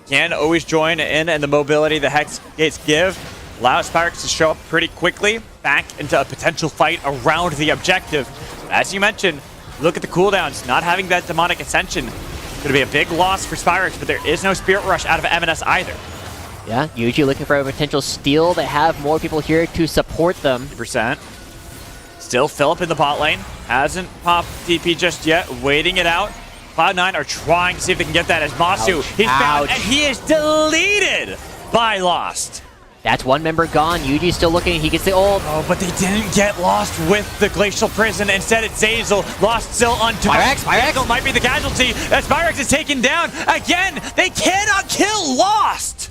Can always join in, and the mobility the Hex Gates give allows Spyrex to show up pretty quickly back into a potential fight around the objective. As you mentioned, look at the cooldowns. Not having that Demonic Ascension is going to be a big loss for Spyrex, but there is no Spirit Rush out of M&S either. Yeah, Yuji looking for a potential steal. They have more people here to support them. 100%. Still Philip in the bot lane. Hasn't popped TP just yet. Waiting it out. Cloud9 are trying to see if they can get that as Masu. He's found, and he is deleted by Lost. That's one member gone. Yuji's still looking. He gets the ult. Oh, but they didn't get Lost with the Glacial Prison. Instead, it's Zeyzal. Lost still untouched. Spyrex might be the casualty as Spyrex is taken down. Again, they cannot kill Lost.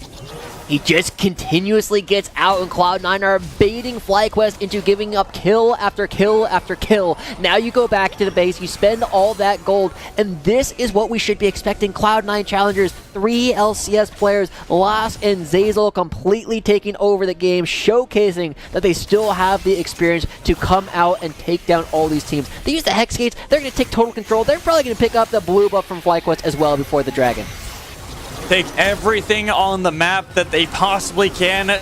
He just continuously gets out, and Cloud9 are baiting FlyQuest into giving up kill after kill after kill. Now you go back to the base, you spend all that gold, and this is what we should be expecting. Cloud9 challengers, 3 LCS players, Las and Zeyzal completely taking over the game, showcasing that they still have the experience to come out and take down all these teams. They use the Hex Gates, they're going to take total control, they're probably going to pick up the blue buff from FlyQuest as well before the Dragon. Take everything on the map that they possibly can.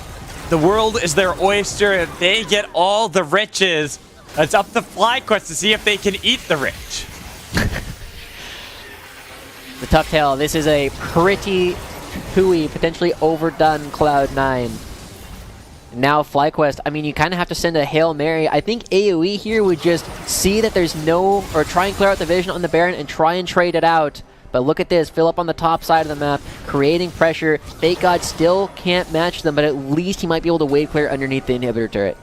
The world is their oyster. If they get all the riches, it's up to FlyQuest to see if they can eat the rich. The Tuck Tail, this is a pretty hooey, potentially overdone Cloud9. Now FlyQuest, I mean, you kind of have to send a Hail Mary. I think AoE here would just see that there's no, or try and clear out the vision on the Baron and try and trade it out. But look at this, Philip on the top side of the map, creating pressure. Fake God still can't match them, but at least he might be able to wave clear underneath the inhibitor turret.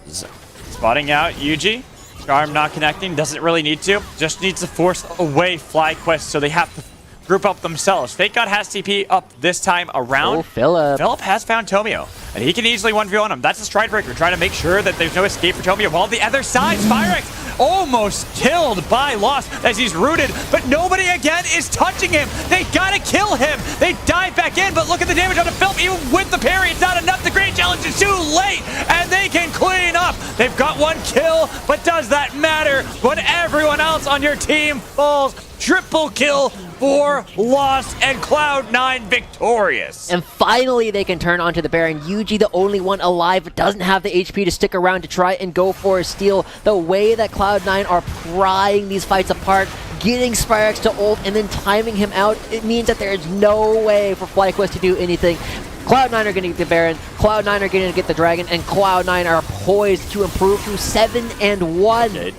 Spotting out Yuji. Skarm not connecting, doesn't really need to. Just needs to force away FlyQuest, so they have to group up themselves. Fake God has TP up this time around. Oh, Philip. Philip has found Tomio, and he can easily 1v1 him. That's a Stride Breaker, trying to make sure that there's no escape for Tomio. While the other side, Spyrex almost killed by Lost as he's rooted, but nobody again is touching him. They gotta kill him. They dive back in, but look at the damage on the Philip. Even with the parry, it's not enough. The Great Challenge is too late, and they can clean up. They've got 1 kill, but does that matter when everyone else on your team falls? Triple kill for Lost and Cloud9 victorious. And finally they can turn onto the Baron. Yuji, the only one alive, but doesn't have the HP to stick around to try and go for a steal. The way that Cloud9 are prying these fights apart, getting Spyrex to ult and then timing him out, it means that there is no way for FlyQuest to do anything. Cloud9 are going to get the Baron, Cloud9 are going to get the Dragon, and Cloud9 are poised to improve to 7-1. Okay.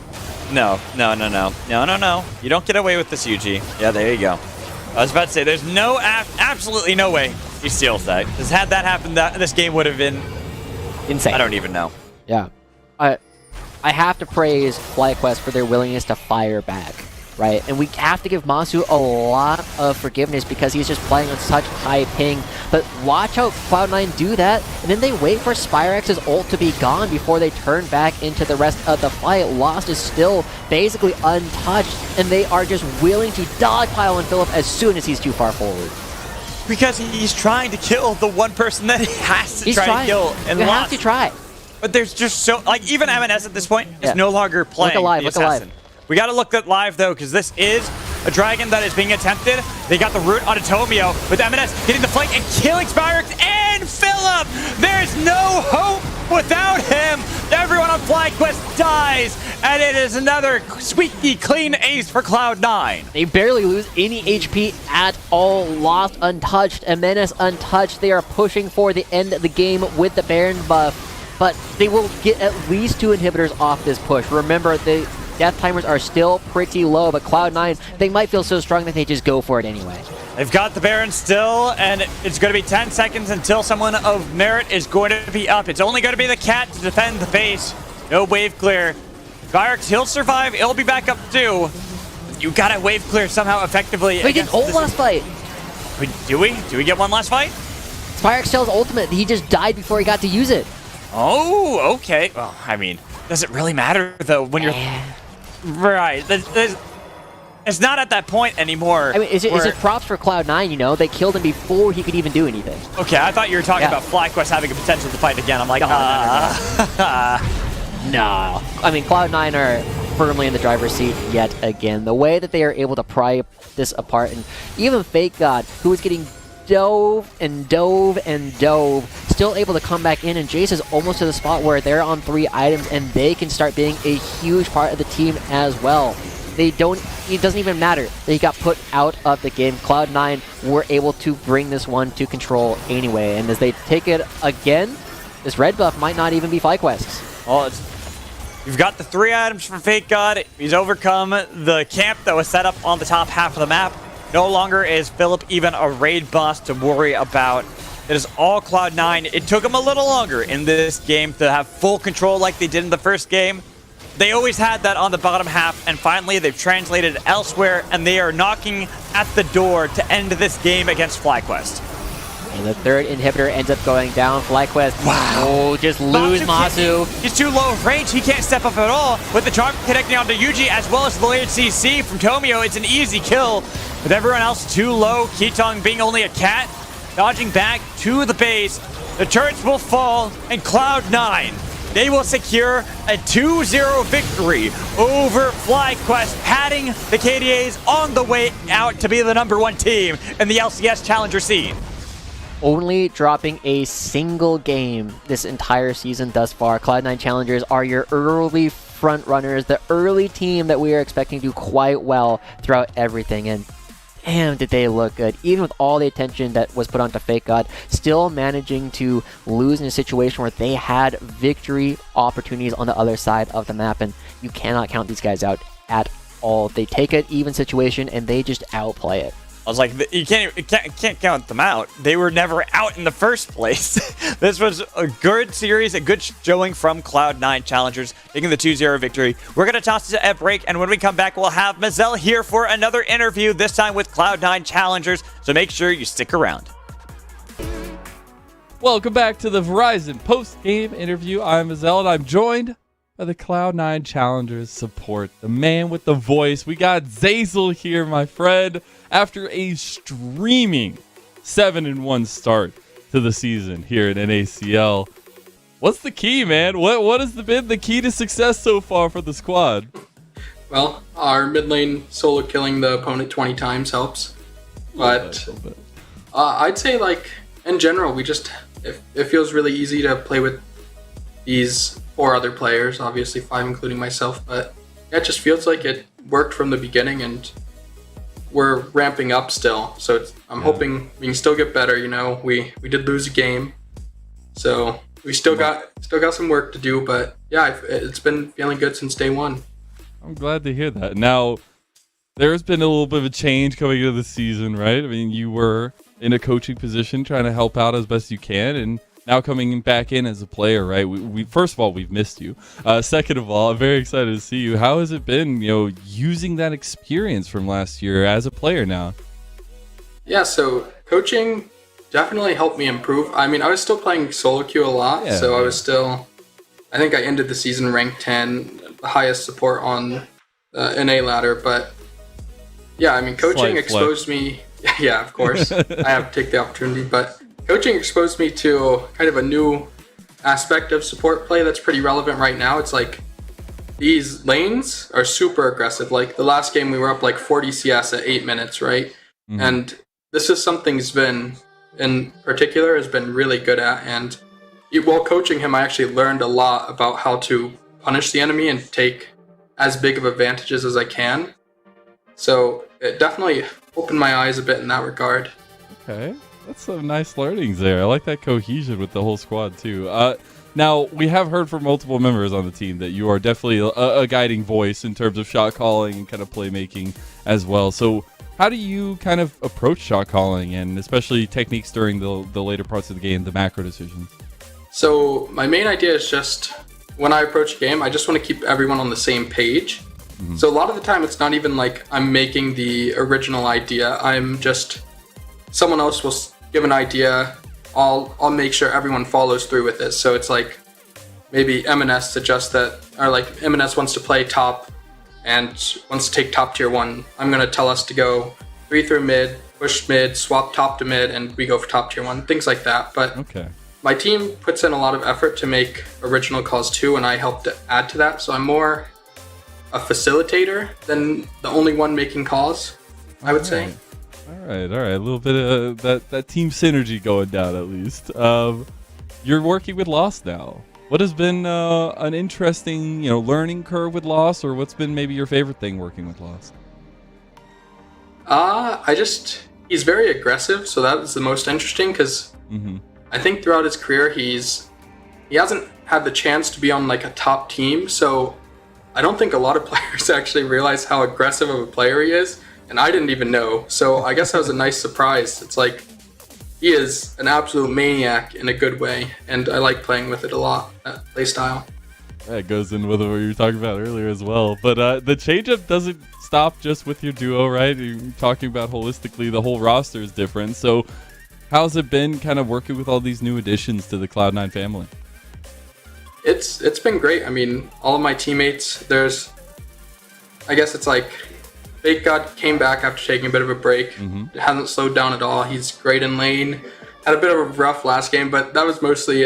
No. You don't get away with this, Yuji. Yeah, there you go. I was about to say, there's absolutely no way he steals that. Because had that happened, this game would have been insane. I don't even know. Yeah. I have to praise FlyQuest for their willingness to fire back, right? And we have to give Masu a lot of forgiveness because he's just playing on such high ping. But watch how Cloud9 do that, and then they wait for Spyrex's ult to be gone before they turn back into the rest of the fight. Lost is still basically untouched, and they are just willing to dogpile on Philip as soon as he's too far forward. Because he's trying to kill the one person that he has to try to kill. And you have to try. But there's just so, like, even MNS at this point is no longer playing the assassin. We got to look at live, though, because this is a Dragon that is being attempted. They got the root on Tomio with MNS getting the flank and killing Spyrex and Philip. There's no hope without him. Everyone on FlyQuest dies, and it is another squeaky clean ace for Cloud9. They barely lose any HP at all. Lost untouched, MNS untouched. They are pushing for the end of the game with the Baron buff, but they will get at least 2 inhibitors off this push. Remember, the death timers are still pretty low, but Cloud9, they might feel so strong that they just go for it anyway. They've got the Baron still, and it's going to be 10 seconds until someone of merit is going to be up. It's only going to be the Cat to defend the base. No wave clear. Spyrex, he'll survive. He'll be back up too. You got to wave clear somehow effectively. We did ult last fight. Do we? Do we get one last fight? Spyrex sells ultimate. He just died before he got to use it. Oh, okay. Well, I mean, does it really matter, though, when you're... Right. It's not at that point anymore. I mean, is it props for Cloud9, you know? They killed him before he could even do anything. Okay, I thought you were talking about FlyQuest having a potential to fight again. I'm like, no. I mean, Cloud9 are firmly in the driver's seat yet again. The way that they are able to pry this apart, and even Fake God, who was getting dove, still able to come back in, and Jace is almost to the spot where they're on 3 items, and they can start being a huge part of the team as well. It doesn't even matter that he got put out of the game. Cloud9 were able to bring this one to control anyway, and as they take it again, this red buff might not even be FlyQuest's. Well, you've got the 3 items from Fake God. He's overcome the camp that was set up on the top half of the map. No longer is Philip even a raid boss to worry about. It is all Cloud9. It took them a little longer in this game to have full control like they did in the first game. They always had that on the bottom half, and finally they've translated it elsewhere, and they are knocking at the door to end this game against FlyQuest. And the third inhibitor ends up going down. FlyQuest, Wow. oh, just lose Masu. He's too low of range. He can't step up at all. With the charm connecting onto Yuji as well as the layered CC from Tomio, it's an easy kill. With everyone else too low, Keetong being only a cat, dodging back to the base. The turrets will fall, and Cloud9, they will secure a 2-0 victory over FlyQuest, patting the KDAs on the way out to be the #1 team in the LCS Challenger scene. Only dropping a single game this entire season thus far. Cloud9 Challengers are your early front runners, the early team that we are expecting to do quite well throughout everything. And damn, did they look good. Even with all the attention that was put onto Fake God, still managing to lose in a situation where they had victory opportunities on the other side of the map. And you cannot count these guys out at all. They take an even situation and they just outplay it. I was like, you can't count them out. They were never out in the first place. This was a good series, a good showing from Cloud9 Challengers, taking the 2-0 victory. We're going to toss it at break, and when we come back, we'll have Mazel here for another interview, this time with Cloud9 Challengers, so make sure you stick around. Welcome back to the Verizon post-game interview. I'm Mazel, and I'm joined by the Cloud9 Challengers support, the man with the voice. We got Zazel here, my friend, after a streaming 7-1 start to the season here at NACL. What's the key, man? What has been the key to success so far for the squad? Well, our mid lane solo killing the opponent 20 times helps. But I'd say, like, in general, it feels really easy to play with these 4 other players, obviously 5 including myself, but yeah, it just feels like it worked from the beginning, and we're ramping up still. So I'm hoping we can still get better. You know, we did lose a game, so we still got some work to do. But yeah, it's been feeling good since day one. I'm glad to hear that. Now, there's been a little bit of a change coming into the season, right? I mean, you were in a coaching position trying to help out as best you can, and now coming back in as a player, right? We first of all, we've missed you. Second of all, I'm very excited to see you. How has it been, using that experience from last year as a player now? Yeah, so coaching definitely helped me improve. I mean, I was still playing solo queue a lot, so I think I ended the season ranked 10, the highest support on the NA ladder. But yeah, I mean, coaching exposed me. Yeah, of course, I have to take the opportunity, but coaching exposed me to kind of a new aspect of support play that's pretty relevant right now. It's like these lanes are super aggressive. Like the last game we were up like 40 CS at 8 minutes, right? Mm-hmm. And this is something Sven in particular has been really good at. And while coaching him, I actually learned a lot about how to punish the enemy and take as big of advantages as I can. So it definitely opened my eyes a bit in that regard. Okay. That's some nice learnings there. I like that cohesion with the whole squad too. Now, we have heard from multiple members on the team that you are definitely a guiding voice in terms of shot calling and kind of playmaking as well. So how do you kind of approach shot calling and especially techniques during the later parts of the game, the macro decisions? So my main idea is just when I approach a game, I just want to keep everyone on the same page. Mm-hmm. So a lot of the time, it's not even like I'm making the original idea. I'm just... someone else will give an idea, I'll make sure everyone follows through with it. So it's like maybe MNS suggests that, or like MNS wants to play top and wants to take top tier 1. I'm going to tell us to go 3 through mid, push mid, swap top to mid, and we go for top tier 1, things like that. But my team puts in a lot of effort to make original calls too, and I help to add to that. So I'm more a facilitator than the only one making calls, I would say. All right. A little bit of that team synergy going down at least. You're working with Lost now. What has been an interesting, learning curve with Lost, or what's been maybe your favorite thing working with Lost? He's very aggressive, so that was the most interesting because I think throughout his career he hasn't had the chance to be on like a top team, so I don't think a lot of players actually realize how aggressive of a player he is. And I didn't even know. So I guess that was a nice surprise. It's like, he is an absolute maniac in a good way. And I like playing with it a lot, that play style. That goes in with what you were talking about earlier as well. But the change-up doesn't stop just with your duo, right? You're talking about holistically, the whole roster is different. So how's it been kind of working with all these new additions to the Cloud9 family? It's been great. I mean, all of my teammates, I guess it's like Fake God came back after taking a bit of a break. It hasn't slowed down at all. He's great in lane. Had a bit of a rough last game, but that was mostly,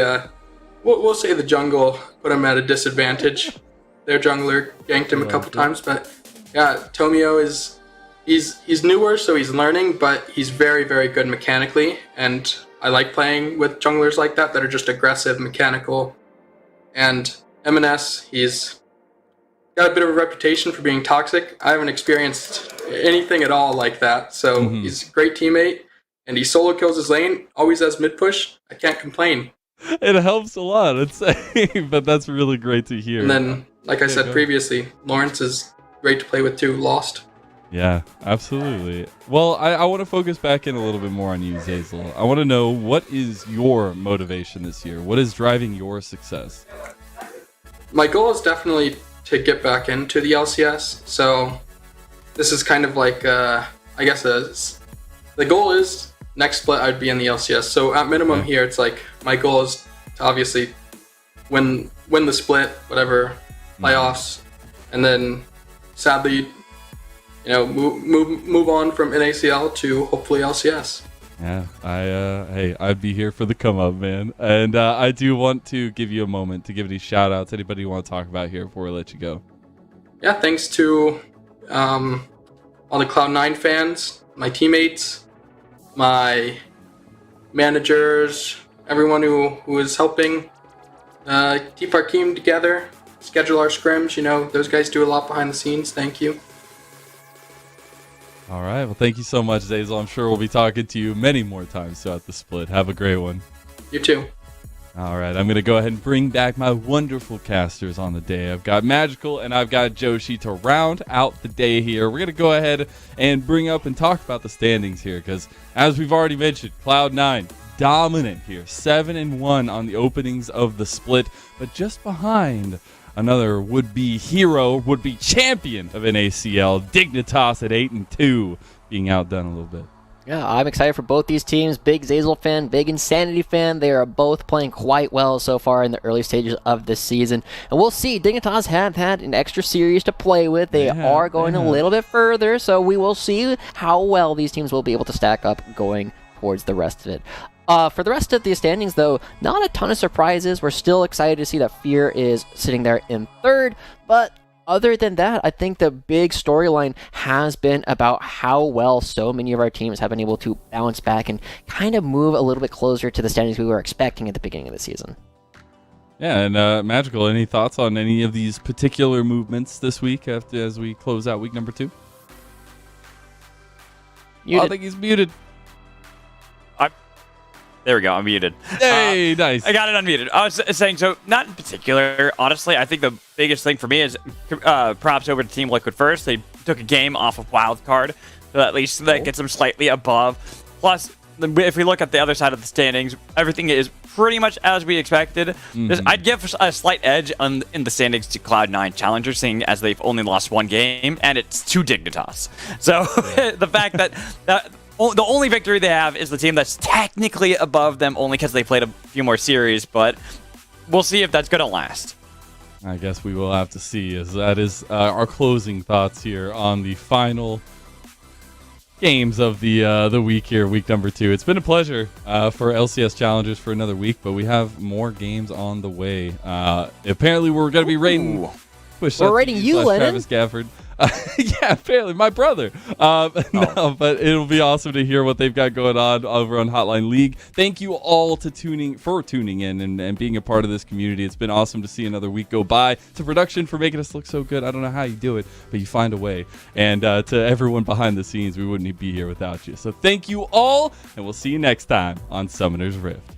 we'll say the jungle put him at a disadvantage. Their jungler ganked him a couple times, but yeah, Tomio he's newer, so he's learning, but he's very, very good mechanically, and I like playing with junglers like that are just aggressive, mechanical. And M&S, he's got a bit of a reputation for being toxic. I haven't experienced anything at all like that, so he's a great teammate, and he solo kills his lane, always has mid push. I can't complain. It helps a lot, I'd say, but that's really great to hear. And then, like I said previously, Lawrence is great to play with too, Lost. Yeah, absolutely. Well, I want to focus back in a little bit more on you, Zeyzal. I want to know, what is your motivation this year? What is driving your success? My goal is definitely to get back into the LCS. So this is kind of like, I guess the goal is next split I'd be in the LCS. So at minimum here, it's like my goal is to obviously win the split, whatever, playoffs, and then sadly, move on from NACL to hopefully LCS. Yeah, I'd be here for the come up, man. And I do want to give you a moment to give any shout outs, anybody you want to talk about here before we let you go. Yeah, thanks to all the Cloud9 fans, my teammates, my managers, everyone who is helping keep our team together, schedule our scrims. Those guys do a lot behind the scenes. Thank you. All right. Well, thank you so much, Zeyzal. I'm sure we'll be talking to you many more times throughout the split. Have a great one. You too. All right. I'm going to go ahead and bring back my wonderful casters on the day. I've got Magical and I've got Joshi to round out the day here. We're going to go ahead and bring up and talk about the standings here because, as we've already mentioned, Cloud9 dominant here. 7-1 on the openings of the split, but just behind another would-be hero, would-be champion of NACL, Dignitas at 8-2, being outdone a little bit. Yeah, I'm excited for both these teams. Big Zeyzal fan, big Insanity fan. They are both playing quite well so far in the early stages of this season. And we'll see. Dignitas have had an extra series to play with. They are going a little bit further, so we will see how well these teams will be able to stack up going towards the rest of it. For the rest of the standings, though, not a ton of surprises. We're still excited to see that Fear is sitting there in third, but other than that, I think the big storyline has been about how well so many of our teams have been able to bounce back and kind of move a little bit closer to the standings we were expecting at the beginning of the season. Yeah, and Magical, any thoughts on any of these particular movements this week as we close out week number 2? I think he's muted. There we go. I'm muted. Hey, nice. I got it unmuted. I was saying, so not in particular. Honestly, I think the biggest thing for me is props over to Team Liquid first. They took a game off of Wildcard, so at least that gets them slightly above. Plus, if we look at the other side of the standings, everything is pretty much as we expected. I'd give a slight edge in the standings to Cloud9 Challengers, seeing as they've only lost one game, and it's to Dignitas. So the fact that the only victory they have is the team that's technically above them only because they played a few more series, but we'll see if that's going to last. I guess we will have to see, as that is our closing thoughts here on the final games of the week here, week number 2. It's been a pleasure for LCS Challengers for another week, but we have more games on the way. Apparently, we're going to be rating... We're rating you, Lennon. Travis Gafford. Yeah, apparently, my brother. No, but it'll be awesome to hear what they've got going on over on Hotline League. Thank you all for tuning in and being a part of this community. It's been awesome to see another week go by. To production for making us look so good. I don't know how you do it, but you find a way. And to everyone behind the scenes, we wouldn't be here without you. So thank you all, and we'll see you next time on Summoner's Rift.